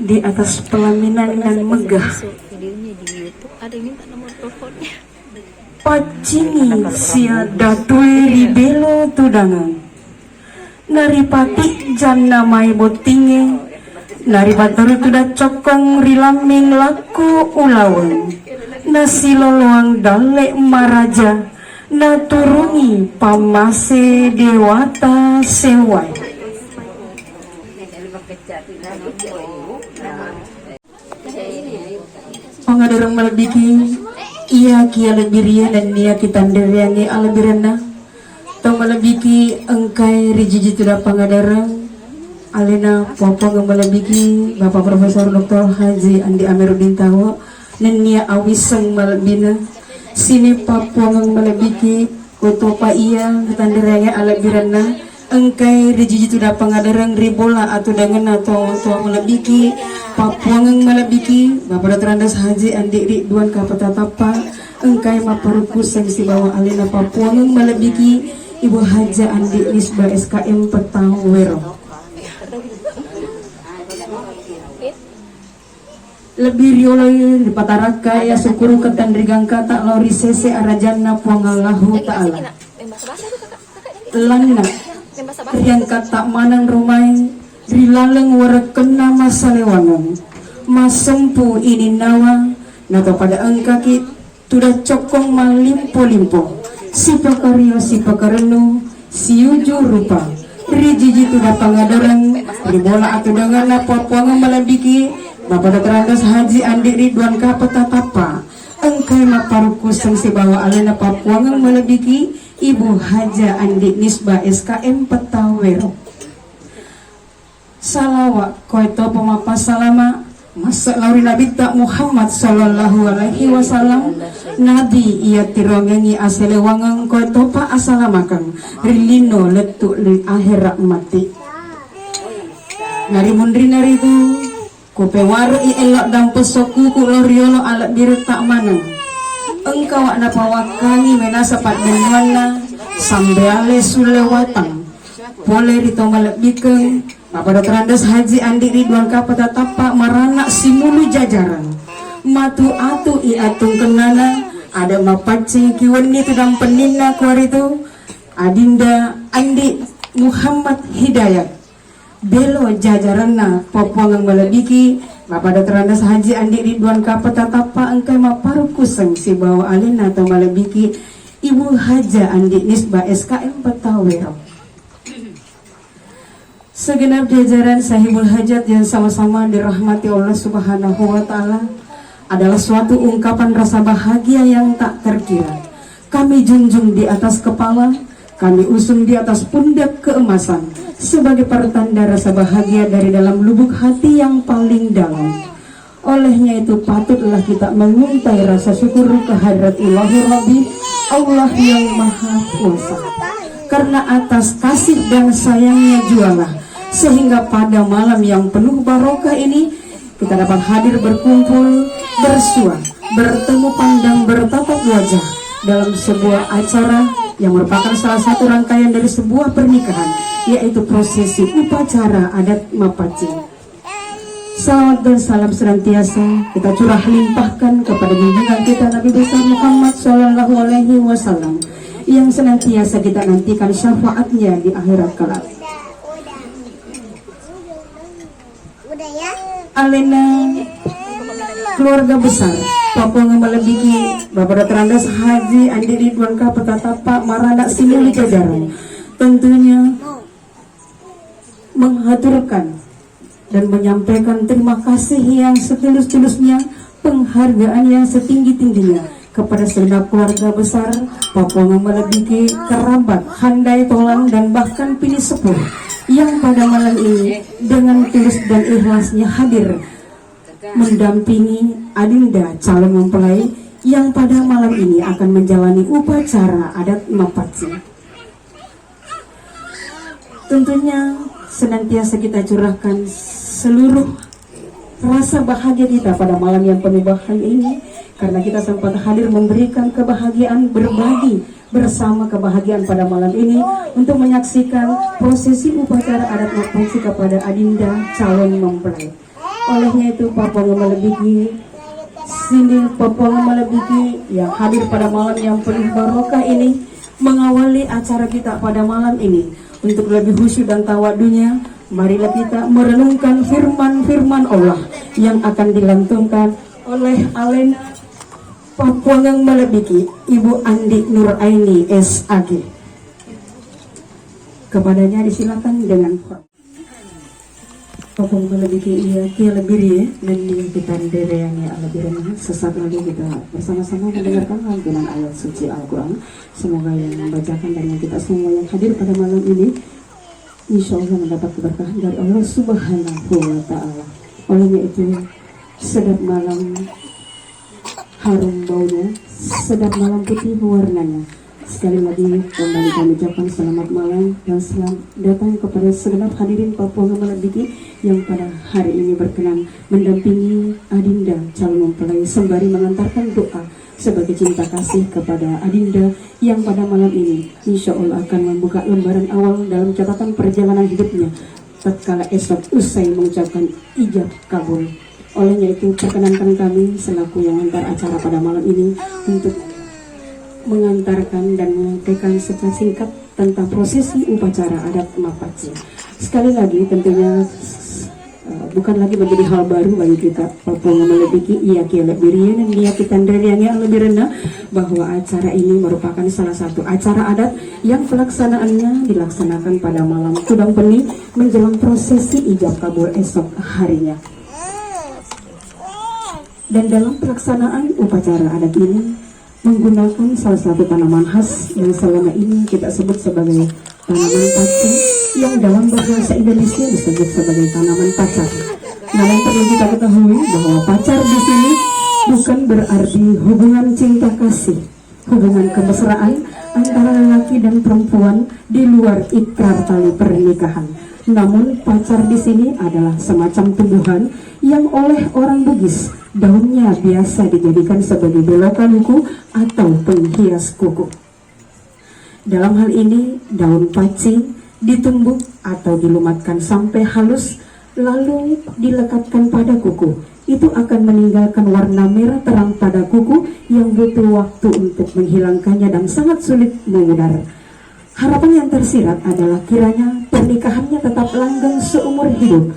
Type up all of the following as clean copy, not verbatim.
di atas pelaminan yang megah. Pacini sia datue ribelo tudangan. Naripati janna mai botinge. Naripaturu tuda cokong rilaming laku ulawan. Nasi loloang dale maraja. Naturungi pamase dewata sewai. Pangadarang malabiki iya kia lebiria dan nia kitanderiangi alabirana tong malabiki engkai rijiji tuda pangadarang alena popo malabiki Bapak Profesor Dr. Haji Andi Amiruddin Tawo dan nia awiseng malabina sini Papua malabiki kotopa iya kitanderiangi alabirana engkai rijiji tuda pangadarang ribola atau dengan atau malabiki Papuangang malabiki Bapak Dr. Andas Haji Andi Ridwan Kapatatapa engkai maparukuseng si bawah alina Papuangang malabiki Ibu Haja Andi Nisba SKM Petawero lebih rioloy di pataraka ya syukuru ketan rigangka tak lori sese arajana puangallahu ta'ala lana yang kata manang rumai rilaleng warakena masalewangan masempu ini nawa nato pada engkaki tudah cokong malimpo-limpo si pakario si pakarenu si uju rupa rijiji tudah pangadarang ribola atau dengan Papuangan malabiki Bapak Dr. Andas Haji Andi Ridwan Kapatatapa engkai maparukuseng si bawa alena Papuangan malabiki Ibu Haja Andi Nisba SKM Petawero salawat koito pemapas salama masa lauri Nabi tak Muhammad sallallahu alaihi wasallam Nabi ia tirongengi asale wangang koito pa asalamakan rilino letuk li akhirat mati nari mundri nari tu kope waru i elok dan pesoku kuloriolo alat biru tak manang engkau nak pawakani menasapat benuana sambeale sulewatang boleh ritomalak bikeng Bapak Dr. Andas Haji Andi Ridwan Kapatatapa maranak simulu jajaran matu atu i atung kenana ada mapaci kiwani tudang penina kuar itu Adinda Andi Muhammad Hidayat belo jajaranna Papuangan malabiki Bapak Dr. Andas Haji Andi Ridwan Kapatatapa engkai maparukuseng si bawa alina atau malabiki Ibu Haja Andi Nisba SKM Petawero segenap jajaran sahibul hajat yang sama-sama dirahmati Allah Subhanahu wa Ta'ala adalah suatu ungkapan rasa bahagia yang tak terkira. Kami junjung di atas kepala, kami usung di atas pundak keemasan sebagai pertanda rasa bahagia dari dalam lubuk hati yang paling dalam. Olehnya itu patutlah kita menguntai rasa syukur kehadrat Ilahi Rabbi Allah yang Maha Kuasa. Karena atas kasih dan sayangnya jualah sehingga pada malam yang penuh barokah ini kita dapat hadir berkumpul, bersua, bertemu pandang, bertatap wajah dalam sebuah acara yang merupakan salah satu rangkaian dari sebuah pernikahan, yaitu prosesi upacara adat Mapaci. Salawat dan salam senantiasa kita curah limpahkan kepada junjungan kita Nabi besar Muhammad Shallallahu Alaihi Wasallam yang senantiasa kita nantikan syafaatnya di akhirat kelak. Alena keluarga besar Papuangan malabiki Bapak Dr. Andas Haji Andi Ridwan Kapatatapa maranak simuli jajaran tentunya menghaturkan dan menyampaikan terima kasih yang setulus-tulusnya, penghargaan yang setinggi-tingginya kepada segenap keluarga besar Papuangan malabiki, kerabat, handai tolang dan bahkan pini sepuh yang pada malam ini dengan tulus dan ikhlasnya hadir mendampingi Adinda calon mempelai yang pada malam ini akan menjalani upacara adat Mapaci. Tentunya senantiasa kita curahkan seluruh rasa bahagia kita pada malam yang penuh bahagia ini karena kita sempat hadir memberikan kebahagiaan, berbagi bersama kebahagiaan pada malam ini untuk menyaksikan prosesi upacara adat Mapaci kepada Adinda calon mempelai. Olehnya itu Papa Ngemalebiki sini Papa Ngemalebiki yang hadir pada malam yang penuh barokah ini, mengawali acara kita pada malam ini. Untuk lebih khusyuk dan tawadunya, marilah kita merenungkan firman-firman Allah yang akan dilantunkan oleh Alena Papua Ngemalebiki Ibu Andi Nur Aini SAG. Kepadanya disilakan dengan Papua Ngemalebiki ia kia lebih ya dan dia kita dereyangnya lebih rendah. Sesaat lagi kita bersama-sama mendengarkan lantunan ayat suci Al-Quran. Semoga yang membacakan dan yang kita semua yang hadir pada malam ini insya Allah mendapat keberkahan dari Allah Subhanahu wa Ta'ala. Olehnya itu sedap malam harum baunya, sedap malam putih warnanya. Sekali lagi kembali kami ucapkan selamat malam dan selamat datang kepada segenap hadirin Papua Ngemalebiki yang pada hari ini berkenan mendampingi Adinda calon mempelai sembari mengantarkan doa sebagai cinta kasih kepada Adinda yang pada malam ini insya Allah akan membuka lembaran awal dalam catatan perjalanan hidupnya tatkala esok usai mengucapkan ijab kabul. Olehnya itu perkenankan kami selaku yang antar acara pada malam ini untuk mengantarkan dan menyampaikan secara singkat tentang prosesi upacara adat Mapaci. Sekali lagi tentunya bukan lagi menjadi hal baru bagi kita Papua Ngemalebiki ia kia lebih dan ia kita yang lebih rendah, bahwa acara ini merupakan salah satu acara adat yang pelaksanaannya dilaksanakan pada malam Kudang Peni menjelang prosesi ijab kabul esok harinya. Dan dalam pelaksanaan upacara adat ini menggunakan salah satu tanaman khas yang selama ini kita sebut sebagai tanaman pacar, yang dalam bahasa Indonesia disebut sebagai tanaman pacar. Namun perlu kita ketahui bahwa pacar di sini bukan berarti hubungan cinta kasih, hubungan kemesraan antara lelaki dan perempuan di luar ikrar tali pernikahan. Namun pacar di sini adalah semacam tumbuhan yang oleh orang Bugis daunnya biasa dijadikan sebagai belokan kuku atau penghias kuku. Dalam hal ini daun pacing ditumbuk atau dilumatkan sampai halus lalu dilekatkan pada kuku. Itu akan meninggalkan warna merah terang pada kuku yang butuh waktu untuk menghilangkannya dan sangat sulit mengudar. Harapan yang tersirat adalah kiranya pernikahannya tetap langgeng seumur hidup.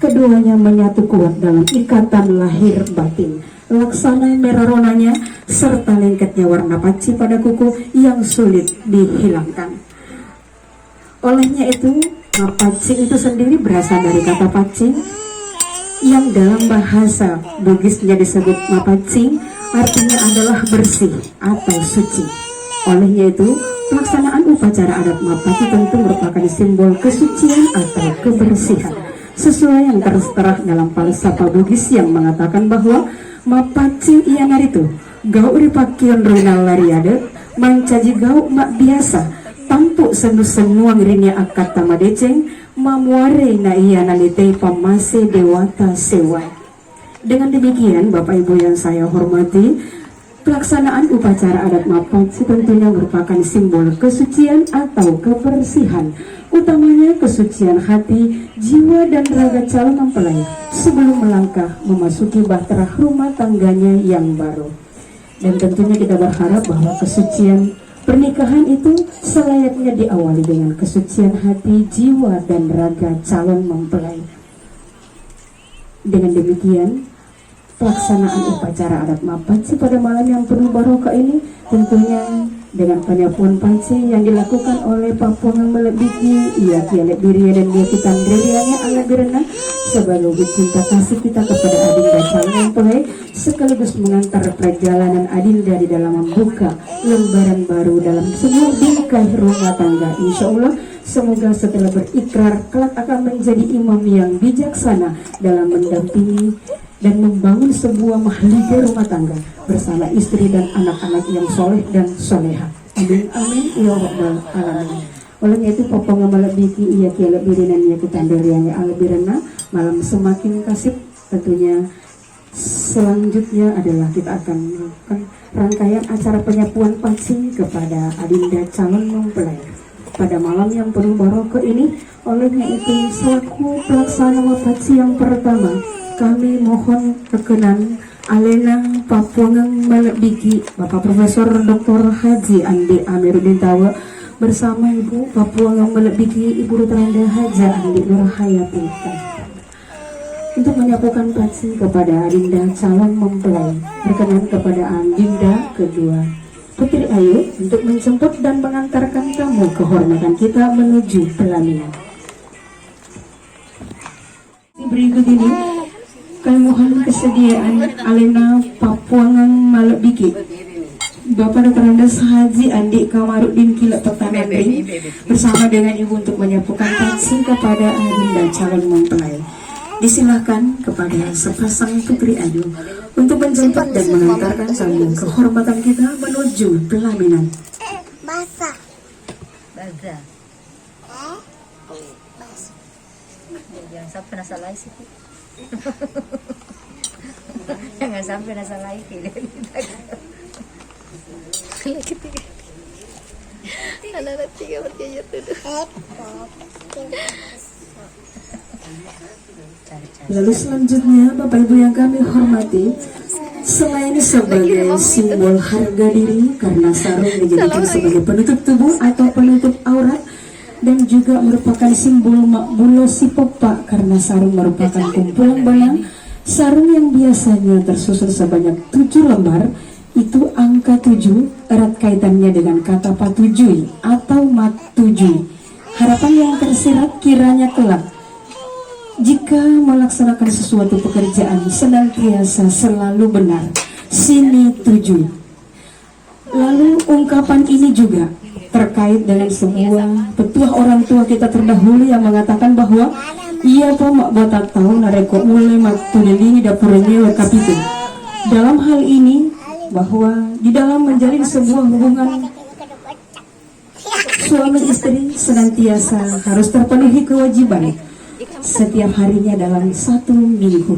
Keduanya menyatu kuat dalam ikatan lahir batin. Laksana merah ronanya serta lengketnya warna paci pada kuku yang sulit dihilangkan. Olehnya itu, paci itu sendiri berasal dari kata pacing yang dalam bahasa Bugisnya disebut mapacing, artinya adalah bersih atau suci. Olehnya itu, pelaksanaan upacara adat Mapaci tentu merupakan simbol kesucian atau kebersihan. Sesuai yang tertera dalam falsafah Bugis yang mengatakan bahwa Mapaci iya naritu gau ripakion rinal lariade mancaji gau mak biasa tampu senu-senuang rinya akat tamadeceng mamuare na iya nalitei pamase dewata sewai. Dengan demikian Bapak Ibu yang saya hormati, pelaksanaan upacara adat Mapaci tentunya merupakan simbol kesucian atau kebersihan, utamanya kesucian hati, jiwa dan raga calon mempelai sebelum melangkah memasuki bahtera rumah tangganya yang baru. Dan tentunya kita berharap bahwa kesucian pernikahan itu selayaknya diawali dengan kesucian hati, jiwa dan raga calon mempelai. Dengan demikian, pelaksanaan upacara adat Mapaci pada malam yang penuh barokah ini tentunya dengan penyapuan paci yang dilakukan oleh Papua Ngemalebiki ia kianek diri dan dia kita ndreyanya ala birena sebagai cinta kasih kita kepada Adinda calon mempelai sekaligus mengantar perjalanan Adinda di dalam membuka lembaran baru dalam sebuah bingkai rumah tangga. Insya Allah semoga setelah berikrar kelak akan menjadi imam yang bijaksana dalam mendampingi dan membangun sebuah mahligai rumah tangga bersama istri dan anak-anak yang soleh dan soleha. Amin amin ya rabbal alamin. Olehnya itu Papua Ngemalebiki ia kia lebih dan ia kita yang albirena malam semakin kasih. Tentunya selanjutnya adalah kita akan melakukan rangkaian acara penyapuan paci kepada Adinda calon mempelai pada malam yang penuh barokah ini. Olehnya itu selaku pelaksana wapaci yang pertama kami mohon perkenan alena papuangang malebigi Bapak Profesor Dr. Haji Andi Amiruddin Tawa bersama Ibu papuangang malebigi Ibu Rutranda Haja Andi Nurhayati untuk menyapukan pansi kepada Adinda calon mempelai. Berkenan kepada Adinda kedua Putri Ayu untuk menjemput dan mengantarkan tamu kehormatan kita menuju pelaminan. Berikut ini kami mohon kesediaan alena papuangang malebigi Bapak Dr. Andes Haji Andi Kamarudin Kilat Petanandring bersama dengan Ibu untuk menyapukan pansi kepada Adinda calon mempelai. Disilahkan kepada sepasang Putri Ayu untuk menjemput dan mengantarkan tamu kehormatan kita menuju pelaminan. Basah. Jangan sampai nasa lain sih. Jangan sampai nasa lain. Anak-anak tiga bertiga duduk. Lalu selanjutnya Bapak Ibu yang kami hormati, selain sebagai simbol harga diri karena sarung dijadikan sebagai penutup tubuh atau penutup aurat, dan juga merupakan simbol makbulo si pepak karena sarung merupakan kumpulan benang sarung yang biasanya tersusun sebanyak 7 lembar. Itu angka 7 erat kaitannya dengan kata patujui atau matujui. Harapan yang tersirat kiranya kelak jika melaksanakan sesuatu pekerjaan senantiasa selalu benar, sini tujuh. Lalu ungkapan ini juga terkait dengan sebuah petuah orang tua kita terdahulu yang mengatakan bahwa ia pamak batak tahu nareko mulai matulili dapurnya kapitu. Dalam hal ini bahwa di dalam menjalin sebuah hubungan suami istri senantiasa harus terpenuhi kewajiban setiap harinya dalam 1 minggu.